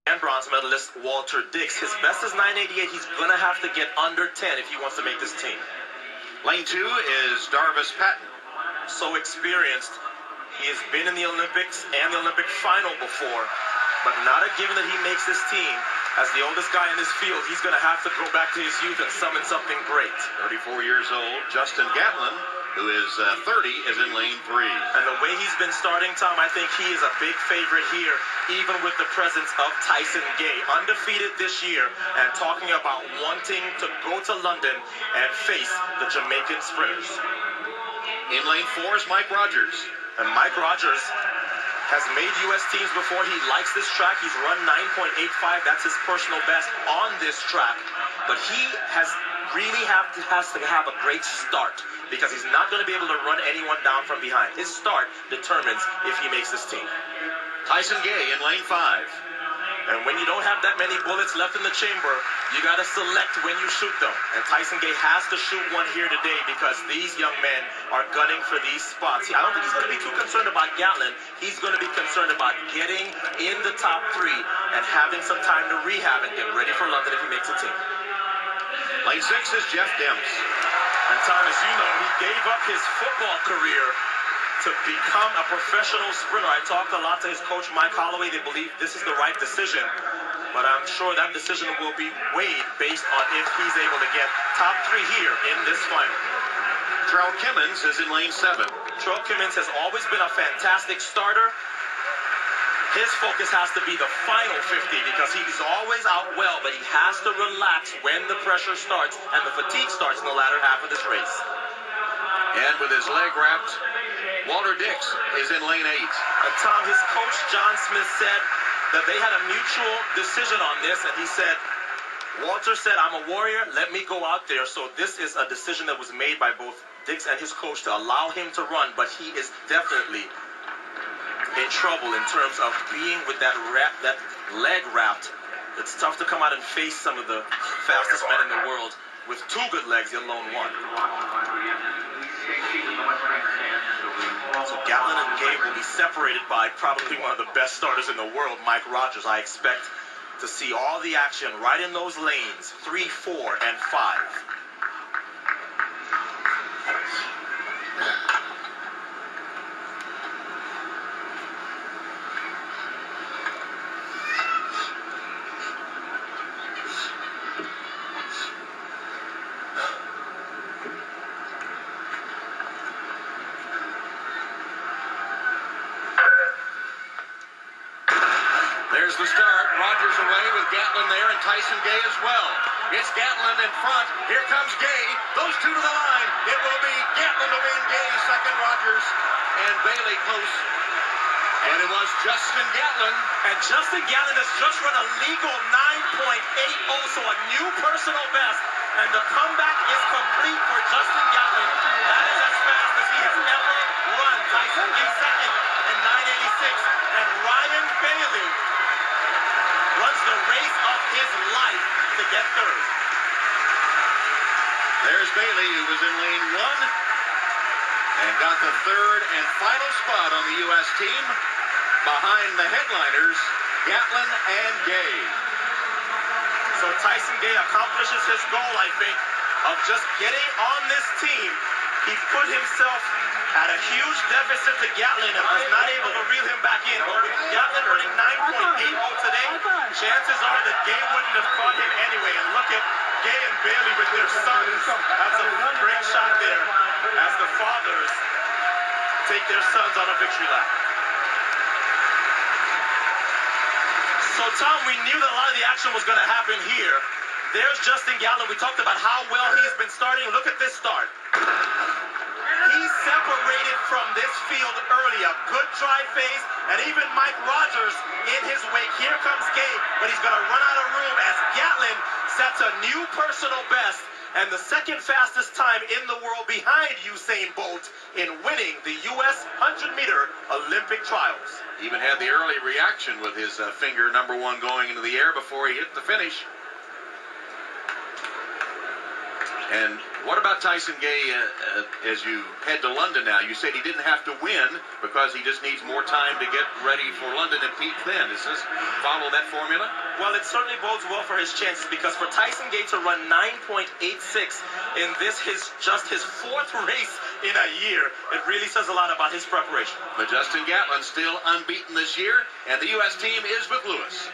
and bronze medalist Walter Dix. His best is 988. He's going to have to get under 10 if he wants to make this team. Lane 2 is Darvis Patton. So experienced. He has been in the Olympics and the Olympic final before, but not a given that he makes this team. As the oldest guy in this field, he's going to have to go back to his youth and summon something great. 34 years old, Justin Gatlin, who is 30, is in lane 3. And the way he's been starting, Tom, I think he is a big favorite here, even with the presence of Tyson Gay, undefeated this year, and talking about wanting to go to London and face the Jamaican sprinters. In lane 4 is Mike Rogers. And Mike Rogers has made U.S. teams before. He likes this track. He's run 9.85. That's his personal best on this track. But he has to have a great start, because he's not going to be able to run anyone down from behind. His start determines if he makes this team. Tyson Gay in lane 5. And when you don't have that many bullets left in the chamber, you got to select when you shoot them. And Tyson Gay has to shoot one here today, because these young men are gunning for these spots. I don't think he's going to be too concerned about Gatlin. He's going to be concerned about getting in the top 3 and having some time to rehab and get ready for London if he makes a team. Lane 6 is Jeff Demps. And Tom, as you know, he gave up his football career to become a professional sprinter. I talked a lot to his coach, Mike Holloway. They believe this is the right decision, but I'm sure that decision will be weighed based on if he's able to get top 3 here in this final. Terrell Kimmons is in lane 7. Terrell Kimmons has always been a fantastic starter. His focus has to be the final 50, because he's always out well, but he has to relax when the pressure starts and the fatigue starts in the latter half of this race. And with his leg wrapped, Walter Dix is in lane 8. And Tom, his coach, John Smith, said that they had a mutual decision on this, and he said, Walter said, I'm a warrior, let me go out there. So this is a decision that was made by both Dix and his coach to allow him to run, but he is definitely in trouble in terms of being with that leg wrapped. It's tough to come out and face some of the fastest men in the world with 2 good legs, let alone 1. So Gatlin and Gay will be separated by probably one of the best starters in the world, Mike Rogers. I expect to see all the action right in those lanes, 3, 4, and 5. There's the start. Rogers away with Gatlin there and Tyson Gay as well. It's Gatlin in front. Here comes Gay. Those 2 to the line. It will be Gatlin to win. Gay second, Rogers and Bailey close. And it was Justin Gatlin. And Justin Gatlin has just run a legal 9.80, so a new personal best. And the comeback is complete for Justin Gatlin. That is as fast as he has ever run. Tyson Gay second in 986. And Ryan Bailey runs the race of his life to get 3rd. There's Bailey, who was in lane 1 and got the 3rd and final spot on the U.S. team behind the headliners, Gatlin and Gay. So Tyson Gay accomplishes his goal, I think, of just getting on this team. He put himself at a huge deficit to Gatlin and was not able to reel him back in. But with Gatlin running 9.80 today, chances are that Gay wouldn't have caught him anyway. And look at Gay and Bailey with their sons. That's a great shot there as the fathers take their sons on a victory lap. So, Tom, we knew that a lot of the action was going to happen here. There's Justin Gatlin. We talked about how well he's been starting. Look at this start. He separated from this field early. A good dry phase, and even Mike Rogers in his wake. Here comes Gay, but he's going to run out of room as Gatlin sets a new personal best and the 2nd fastest time in the world behind Usain Bolt in winning the U.S. 100-meter Olympic trials. Even had the early reaction with his finger number 1 going into the air before he hit the finish. And What about Tyson Gay as you head to London now? You said he didn't have to win because he just needs more time to get ready for London and peak then. Does this follow that formula? Well, it certainly bodes well for his chances, because for Tyson Gay to run 9.86 in just his fourth race in a year, it really says a lot about his preparation. But Justin Gatlin still unbeaten this year, and the U.S. team is with Lewis.